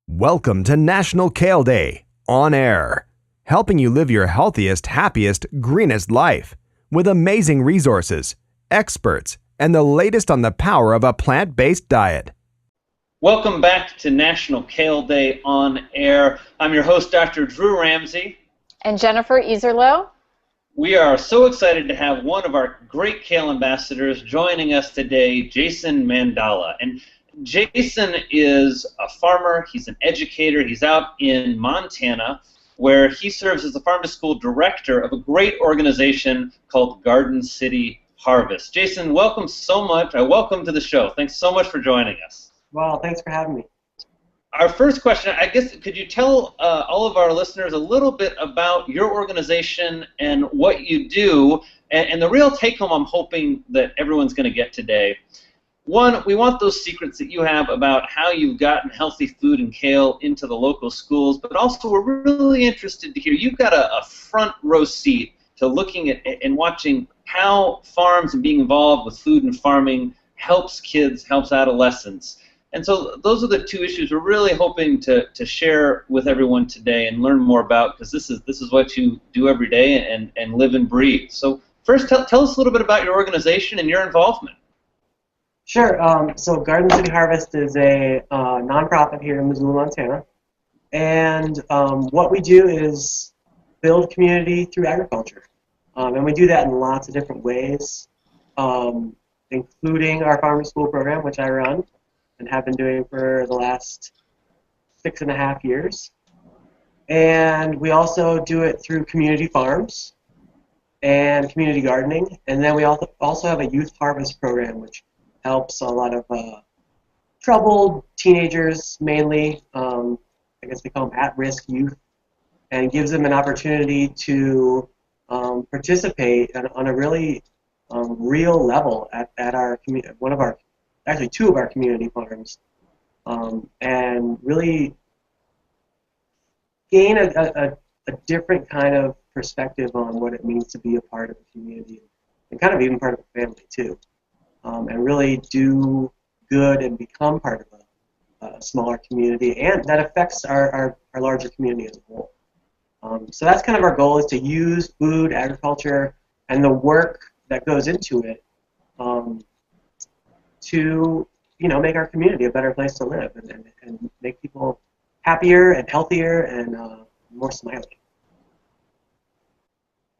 Welcome to National Kale Day, on air, helping you live your healthiest, happiest, greenest life with amazing resources, experts, and the latest on the power of a plant-based diet. Welcome back to National Kale Day on air. I'm your host, Dr. Drew Ramsey. And Jennifer Iserloh. We are so excited to have one of our great kale ambassadors joining us today, Jason Mandala. And Jason is a farmer, he's an educator, he's out in Montana, where he serves as the farm-to-school director of a great organization called Garden City Harvest. Jason, welcome so much. Welcome to the show. Thanks so much for joining us. Well, thanks for having me. Our first question, I guess, could you tell all of our listeners a little bit about your organization and what you do, and the real take-home I'm hoping that everyone's going to get today. One, we want those secrets that you have about how you've gotten healthy food and kale into the local schools, but also we're really interested to hear, you've got a front row seat to looking at and watching how farms and being involved with food and farming helps kids, helps adolescents. And so those are the two issues we're really hoping to share with everyone today and learn more about, because this is what you do every day and live and breathe. So first, tell us a little bit about your organization and your involvement. Sure. So Garden City Harvest is a nonprofit here in Missoula, Montana. And what we do is build community through agriculture. And we do that in lots of different ways, including our farm to school program, which I run and have been doing for the last 6.5 years. And we also do it through community farms and community gardening. And then we also have a youth harvest program, which helps a lot of troubled teenagers, mainly, I guess we call them at-risk youth, and gives them an opportunity to participate on a really real level at our actually two of our community farms, and really gain a different kind of perspective on what it means to be a part of a community, and kind of even part of a family too, and really do good and become part of a smaller community, and that affects our larger community as a whole. So that's kind of our goal, is to use food, agriculture, and the work that goes into it to make our community a better place to live and make people happier and healthier and more smiley.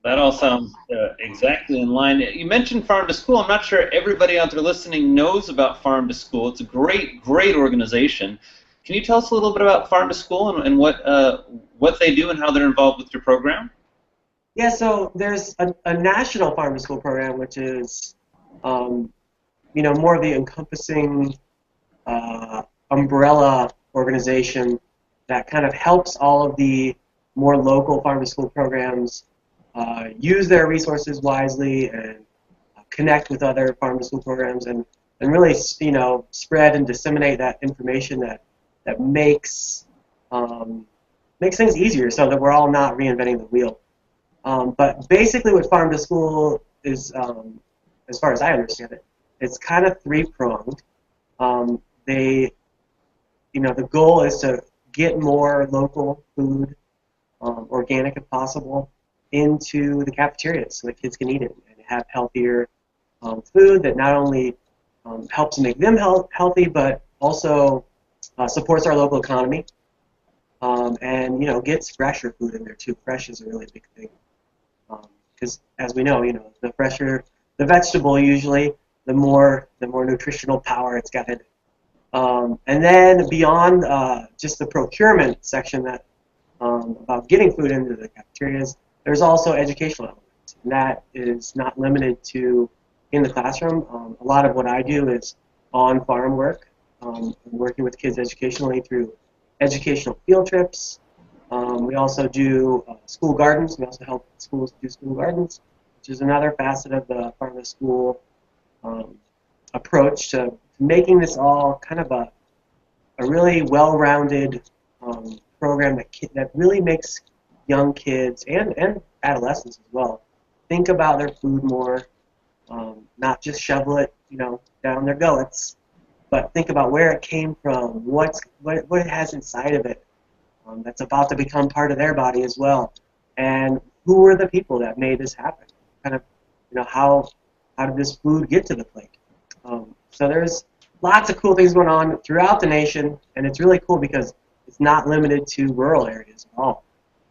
That all sounds exactly in line. You mentioned Farm to School. I'm not sure everybody out there listening knows about Farm to School. It's a great, great organization. Can you tell us a little bit about Farm to School and what they do and how they're involved with your program? Yeah, so there's a national Farm to School program, which is more of the encompassing umbrella organization that kind of helps all of the more local farm to school programs use their resources wisely and connect with other farm to school programs and really spread and disseminate that information that makes things easier, so that we're all not reinventing the wheel. But basically what farm to school is, as far as I understand it, it's kind of three-pronged. The goal is to get more local food, organic if possible, into the cafeterias so that kids can eat it and have healthier food that not only helps make them healthy, but also supports our local economy, and gets fresher food in there too. Fresh is a really big thing, because as we know, the fresher the vegetable, usually the more nutritional power it's got in it. And then beyond just the procurement section about getting food into the cafeterias, there's also educational elements, and that is not limited to in the classroom. A lot of what I do is on-farm work, working with kids educationally through educational field trips. We also do school gardens. We also help schools do school gardens, which is another facet of the farm to school approach to making this all kind of a really well-rounded program that really makes young kids and adolescents as well think about their food more, not just shovel it down their gullets, but think about where it came from, what it has inside of it that's about to become part of their body as well, and who were the people that made this happen? Kind of, how did this food get to the plate? So there's lots of cool things going on throughout the nation, and it's really cool because it's not limited to rural areas at all.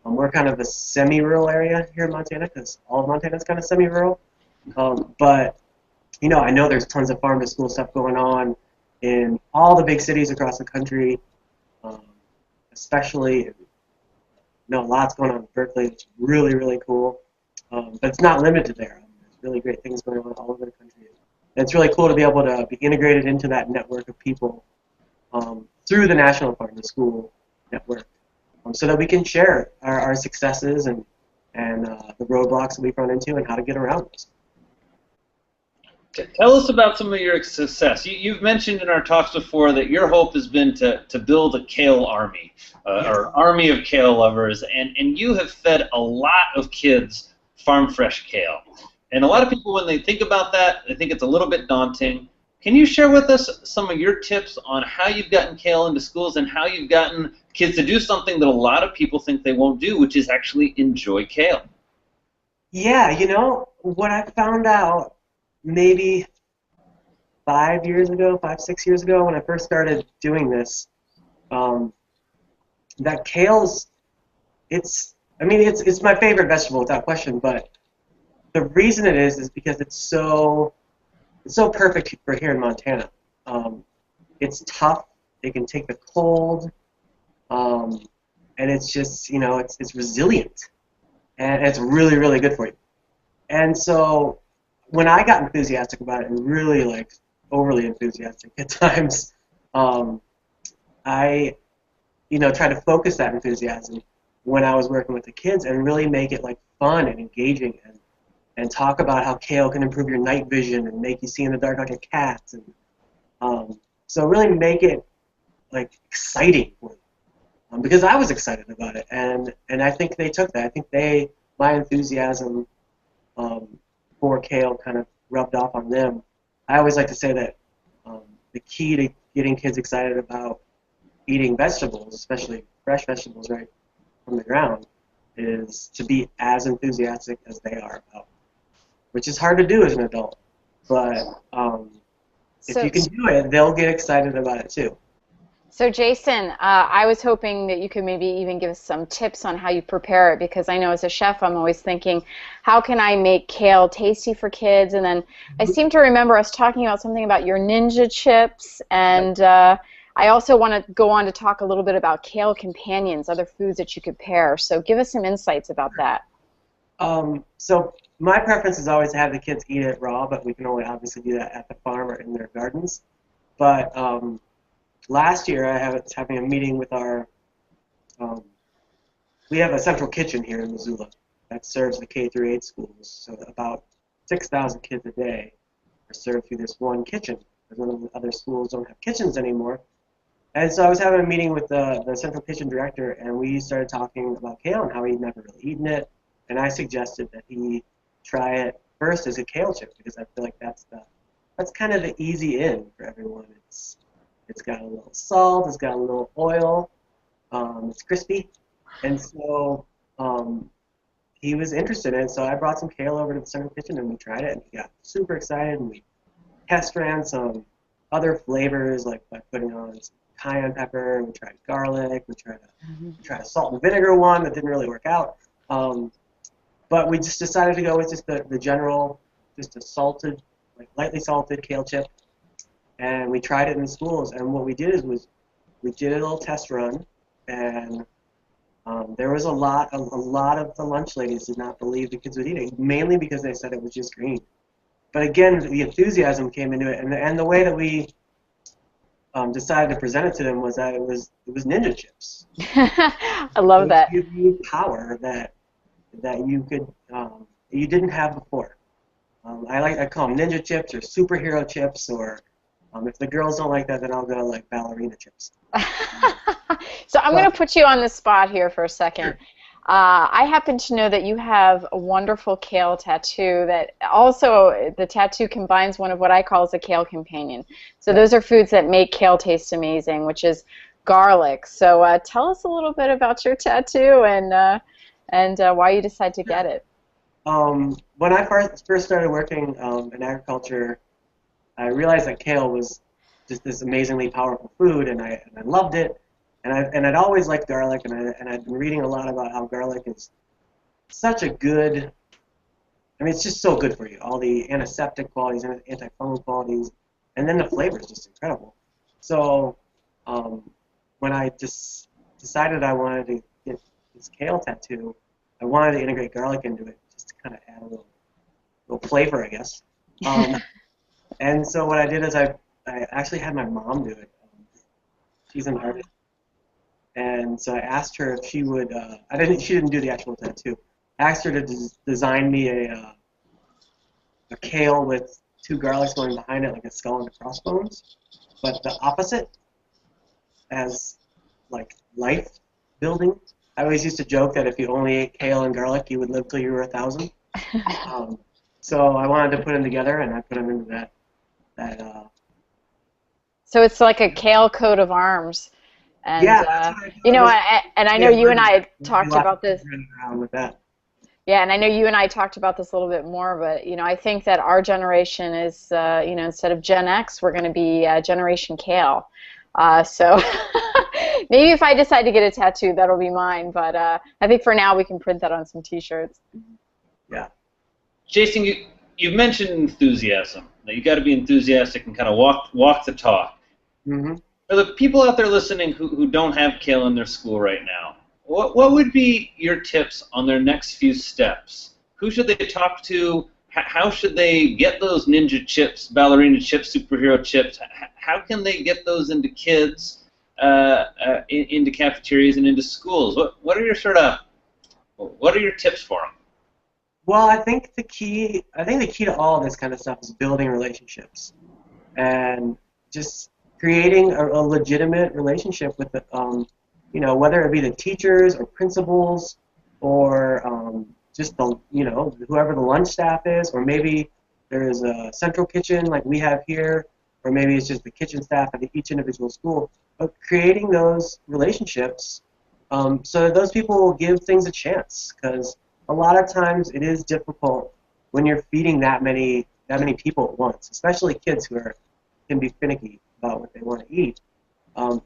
We're kind of a semi-rural area here in Montana because all of Montana is kind of semi-rural. But, I know there's tons of farm-to-school stuff going on in all the big cities across the country, especially, lots going on in Berkeley. It's really, really cool. But it's not limited there. There's really great things going on all over the country. And it's really cool to be able to be integrated into that network of people through the National Farm-to-School Network, so that we can share our successes and the roadblocks that we've run into and how to get around those. Tell us about some of your success. You've mentioned in our talks before that your hope has been to build a kale army, or army of kale lovers, and you have fed a lot of kids farm fresh kale. And a lot of people, when they think about that, they think it's a little bit daunting. Can you share with us some of your tips on how you've gotten kale into schools and how you've gotten kids to do something that a lot of people think they won't do, which is actually enjoy kale? Yeah, what I found out maybe 5, 6 years ago when I first started doing this, that kale's, it's my favorite vegetable without question, but the reason it is because it's so perfect for here in Montana. It's tough. It can take the cold, and it's just it's resilient, and it's really, really good for you. And so when I got enthusiastic about it, and really overly enthusiastic at times, I tried to focus that enthusiasm when I was working with the kids and really make it fun and engaging and talk about how kale can improve your night vision and make you see in the dark like a cat, and so really make it exciting for them, because I was excited about it, and I think they took that. I think my enthusiasm for kale kind of rubbed off on them. I always like to say that the key to getting kids excited about eating vegetables, especially fresh vegetables right from the ground, is to be as enthusiastic as they are about it, which is hard to do as an adult. But if you can do it, they'll get excited about it too. So Jason, I was hoping that you could maybe even give us some tips on how you prepare it, because I know as a chef I'm always thinking, how can I make kale tasty for kids? And then I seem to remember us talking about something about your ninja chips, and I also want to go on to talk a little bit about kale companions, other foods that you could pair. So give us some insights about that. So my preference is always to have the kids eat it raw, but we can only obviously do that at the farm or in their gardens. But last year I was having a meeting with our, we have a central kitchen here in Missoula that serves the K-8 schools. So about 6,000 kids a day are served through this one kitchen, because none of the other schools don't have kitchens anymore. And so I was having a meeting with the central kitchen director, and we started talking about kale and how he'd never really eaten it. And I suggested that he try it first as a kale chip, because I feel like that's kind of the easy in for everyone. It's got a little salt, it's got a little oil, it's crispy, and so he was interested in it. So I brought some kale over to the central kitchen and we tried it, and he got super excited, and we test ran some other flavors by putting on some cayenne pepper. We tried garlic. We tried a salt and vinegar one that didn't really work out. But we just decided to go with just the general, just a salted, lightly salted kale chip. And we tried it in the schools. And what we did was we did a little test run, and there was a lot of the lunch ladies did not believe the kids would eat it, mainly because they said it was just green. But again, the enthusiasm came into it, and the way that we decided to present it to them was that it was ninja chips. I love that. It would give you power that you could you didn't have before. I call them ninja chips or superhero chips, or if the girls don't like that, then I'll go ballerina chips. So I'm going to put you on the spot here for a second. I happen to know that you have a wonderful kale tattoo that also the tattoo combines one of what I call as a kale companion. So those are foods that make kale taste amazing, which is garlic. So tell us a little bit about your tattoo and why you decided to get it. When I first started working in agriculture, I realized that kale was just this amazingly powerful food, and I loved it. And I'd always liked garlic, and I'd been reading a lot about how garlic is such a good. I mean, it's just so good for you. All the antiseptic qualities, antifungal qualities, and then the flavor is just incredible. So when I just decided I wanted to get this kale tattoo, I wanted to integrate garlic into it just to kind of add a little flavor, I guess. And so what I did is I actually had my mom do it. She's an artist. And so I asked her if she would. She didn't do the actual tattoo. I asked her to design me a kale with two garlics going behind it, like a skull and crossbones, but the opposite, as like life building. I always used to joke that if you only ate kale and garlic, you would live till you were 1,000. So I wanted to put them together, and I put them into that. So it's like a kale coat of arms. And, yeah, you know, and I know you and I talked about this. With that. Yeah, and I know you and I talked about this a little bit more, but, you know, I think that our generation is, you know, instead of Gen X, we're going to be Generation Kale. So maybe if I decide to get a tattoo, that'll be mine. But I think for now we can print that on some T-shirts. Yeah. Jason, you mentioned enthusiasm. Now, you got to be enthusiastic and kind of walk the talk. Mm-hmm. For the people out there listening who don't have kale in their school right now, what would be your tips on their next few steps? Who should they talk to? How should they get those ninja chips, ballerina chips, superhero chips? How can they get those into kids, into cafeterias and into schools? What are your tips for them? Well, I think the key to all of this kind of stuff is building relationships, and just creating a legitimate relationship with the, you know, whether it be the teachers or principals or just the, you know, whoever the lunch staff is, or maybe there is a central kitchen like we have here, or maybe it's just the kitchen staff at each individual school. But creating those relationships so that those people will give things a chance, because a lot of times it is difficult when you're feeding that many people at once, especially kids who can be finicky about what they want to eat.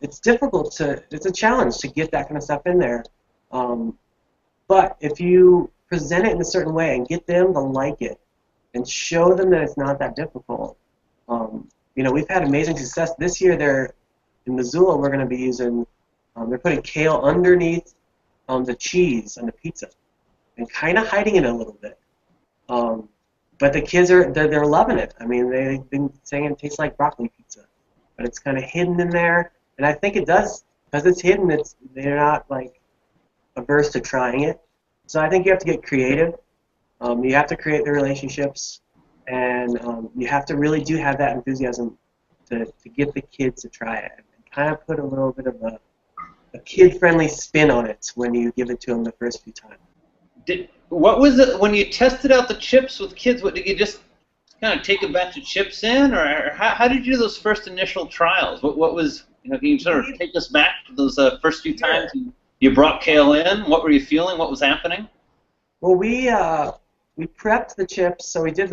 It's a challenge to get that kind of stuff in there. But if you present it in a certain way and get them to like it and show them that it's not that difficult, you know, we've had amazing success. This year in Missoula, we're going to be using, they're putting kale underneath the cheese on the pizza and kind of hiding it a little bit. But the kids they're loving it. I mean, they've been saying it tastes like broccoli pizza. But it's kind of hidden in there, and I think it does, because it's hidden. They're not like averse to trying it. So I think you have to get creative. You have to create the relationships, and you have to really do have that enthusiasm to get the kids to try it, and kind of put a little bit of a kid-friendly spin on it when you give it to them the first few times. What was it when you tested out the chips with kids? What did you just kind of take a batch of chips in, or how did you do those first initial trials? What was, you know, can you sort of take us back to those first few times you brought kale in? What were you feeling? What was happening? Well, we prepped the chips, so we did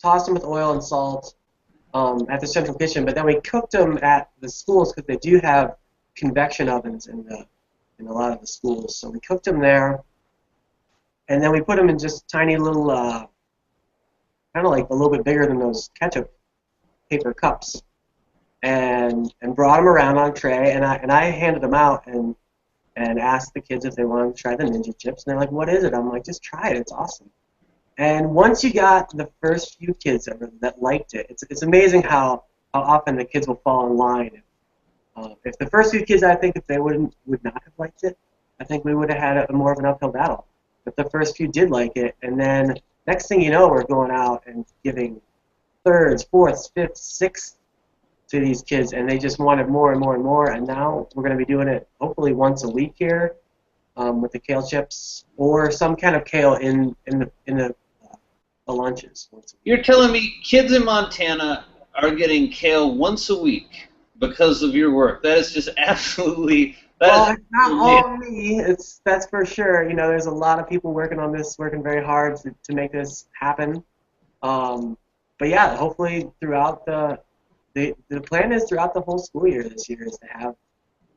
tossed them with oil and salt at the central kitchen, but then we cooked them at the schools because they do have convection ovens in a lot of the schools. So we cooked them there, and then we put them in just tiny little kind of like a little bit bigger than those ketchup paper cups, and brought them around on a tray, and I handed them out and asked the kids if they wanted to try the ninja chips, and they're like, "What is it?" I'm like, "Just try it. It's awesome." And once you got the first few kids that liked it, it's amazing how often the kids will fall in line. If the first few kids, I think, if they would not have liked it, I think we would have had more of an uphill battle. But the first few did like it, and then next thing you know, we're going out and giving thirds, fourths, fifths, sixths to these kids, and they just wanted more and more and more. And now we're going to be doing it hopefully once a week here. with the kale chips, or some kind of kale in the lunches. You're telling me kids in Montana are getting kale once a week because of your work? That is just absolutely. Well, it's not all me. That's for sure. You know, there's a lot of people working on this, working very hard to make this happen. But yeah, hopefully throughout the plan is throughout the whole school year this year is to have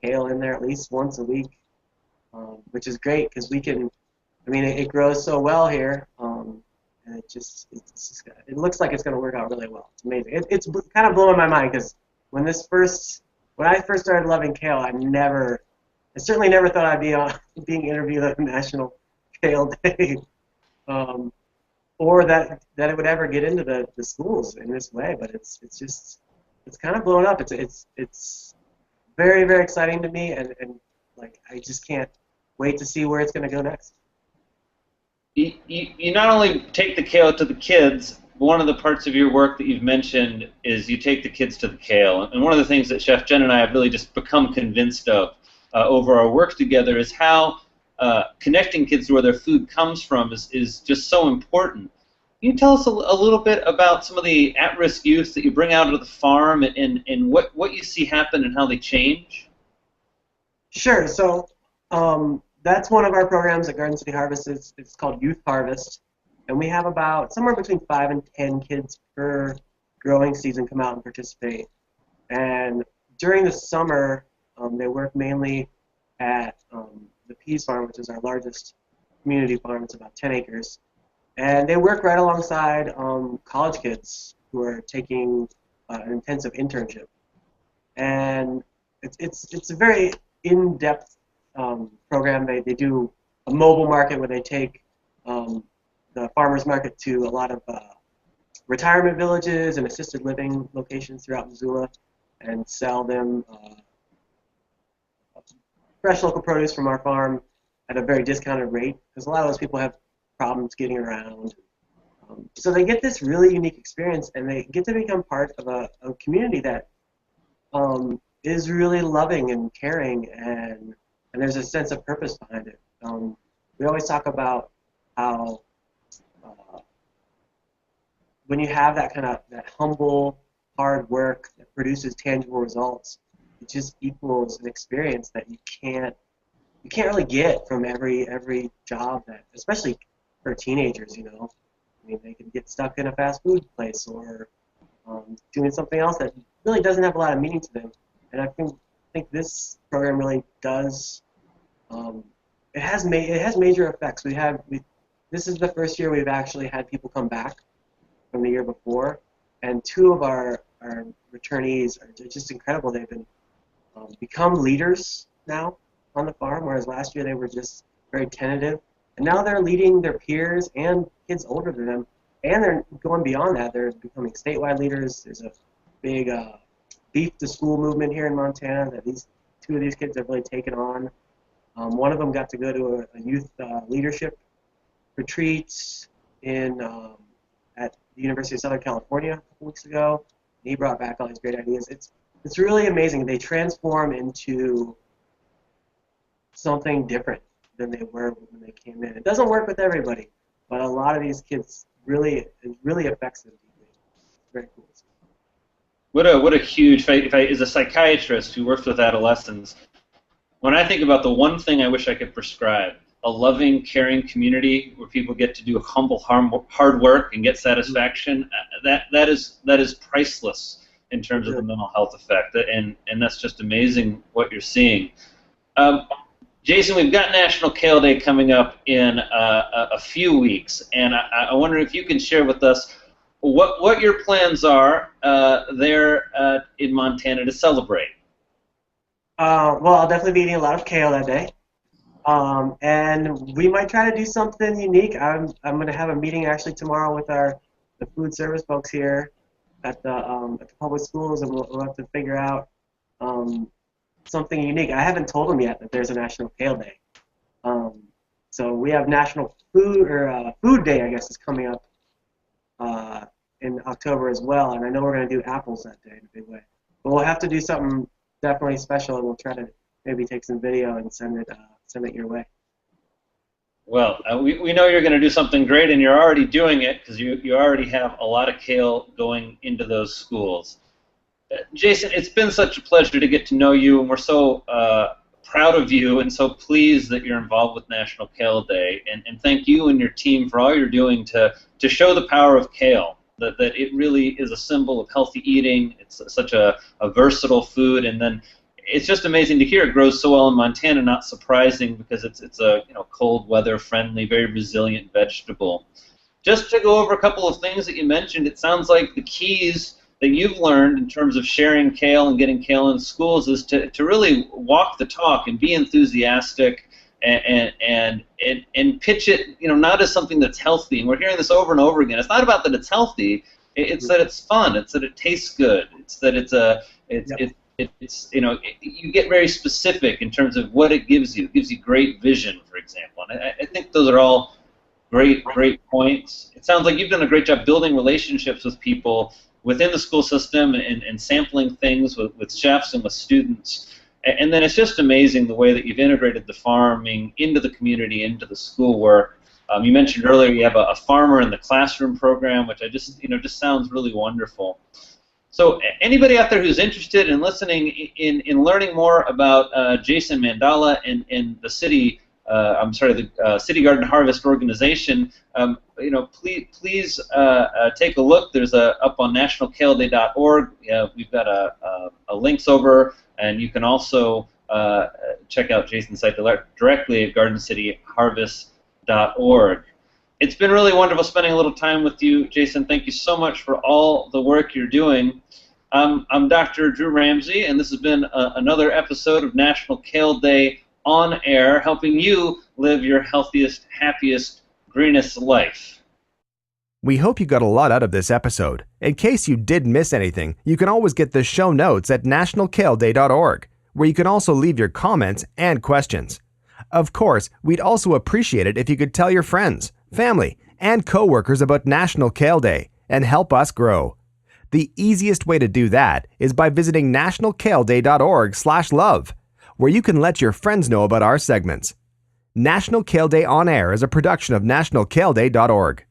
kale in there at least once a week, which is great because we can. I mean, it grows so well here, and it looks like it's going to work out really well. It's amazing. It's kind of blowing my mind because when I first started loving kale, I certainly never thought I'd be being interviewed at National Kale Day, or that it would ever get into the schools in this way. But it's kind of blowing up. It's very, very exciting to me, and like I just can't wait to see where it's going to go next. You not only take the kale to the kids, but one of the parts of your work that you've mentioned is you take the kids to the kale. And one of the things that Chef Jen and I have really just become convinced of over our work together is how connecting kids to where their food comes from is just so important. Can you tell us a little bit about some of the at-risk youth that you bring out of the farm and what you see happen and how they change? Sure. So that's one of our programs at Garden City Harvest. It's called Youth Harvest. And we have about somewhere between 5 and 10 kids per growing season come out and participate. And during the summer, they work mainly at the Peas Farm, which is our largest community farm. It's about 10 acres. And they work right alongside college kids who are taking an intensive internship. And it's a very in-depth program. They do a mobile market where they take the farmers market to a lot of retirement villages and assisted living locations throughout Missoula and sell them fresh local produce from our farm at a very discounted rate because a lot of those people have problems getting around. So they get this really unique experience and they get to become part of a community that is really loving and caring and there's a sense of purpose behind it. We always talk about how when you have that humble, hard work that produces tangible results, it just equals an experience that you can't really get from every job that, especially for teenagers, you know. I mean, they can get stuck in a fast food place or doing something else that really doesn't have a lot of meaning to them. And I think this program really does. It has major effects. This is the first year we've actually had people come back from the year before, and 2 of our returnees are just incredible. They've been become leaders now on the farm, whereas last year they were just very tentative. And now they're leading their peers and kids older than them, and they're going beyond that. They're becoming statewide leaders. There's a big beef to school movement here in Montana that 2 of these kids have really taken on. One of them got to go to a youth leadership retreat at the University of Southern California a couple weeks ago. And he brought back all these great ideas. It's really amazing. They transform into something different than they were when they came in. It doesn't work with everybody, but a lot of these kids it really affects them deeply. It's very cool. What a huge, if I as a psychiatrist who works with adolescents, when I think about the one thing I wish I could prescribe, a loving, caring community where people get to do humble, hard work and get satisfaction, that is priceless in terms of the mental health effect, and that's just amazing what you're seeing. Jason, we've got National Kale Day coming up in a few weeks, and I wonder if you can share with us what your plans are there in Montana to celebrate. Well, I'll definitely be eating a lot of kale that day, and we might try to do something unique. I'm going to have a meeting actually tomorrow with the food service folks here at the public schools, and we'll have to figure out something unique. I haven't told them yet that there's a National Kale Day. So we have National Food Day, I guess, is coming up in October as well, and I know we're going to do apples that day in a big way. But we'll have to do something definitely special, and we'll try to maybe take some video and send it your way. Well, we know you're going to do something great, and you're already doing it because you already have a lot of kale going into those schools. Jason, it's been such a pleasure to get to know you, and we're so proud of you and so pleased that you're involved with National Kale Day. And thank you and your team for all you're doing to show the power of kale, that it really is a symbol of healthy eating. It's such a versatile food, and then it's just amazing to hear it grows so well in Montana. Not surprising because it's a cold weather friendly, very resilient vegetable. Just to go over a couple of things that you mentioned, it sounds like the keys that you've learned in terms of sharing kale and getting kale in schools is to really walk the talk and be enthusiastic and pitch it, not as something that's healthy. And we're hearing this over and over again. It's not about that it's healthy. It's that it's fun. It's that it tastes good. It's that you get very specific in terms of what it gives you. It gives you great vision, for example. And I think those are all great points. It sounds like you've done a great job building relationships with people within the school system and sampling things with chefs and with students. And then it's just amazing the way that you've integrated the farming into the community, into the school work. You mentioned earlier you have a farmer in the classroom program, which just sounds really wonderful. So anybody out there who's interested in listening, in learning more about Jason Mandala and the City City Garden Harvest organization, please take a look. There's up on nationalkaleday.org. We've got a links over, and you can also check out Jason's site directly at gardencityharvest.org. It's been really wonderful spending a little time with you, Jason. Thank you so much for all the work you're doing. I'm Dr. Drew Ramsey, and this has been another episode of National Kale Day on Air, helping you live your healthiest, happiest, greenest life. We hope you got a lot out of this episode. In case you did miss anything, you can always get the show notes at nationalkaleday.org, where you can also leave your comments and questions. Of course, we'd also appreciate it if you could tell your friends, family, and coworkers about National Kale Day and help us grow. The easiest way to do that is by visiting nationalkaleday.org/love, where you can let your friends know about our segments. National Kale Day On Air is a production of nationalkaleday.org.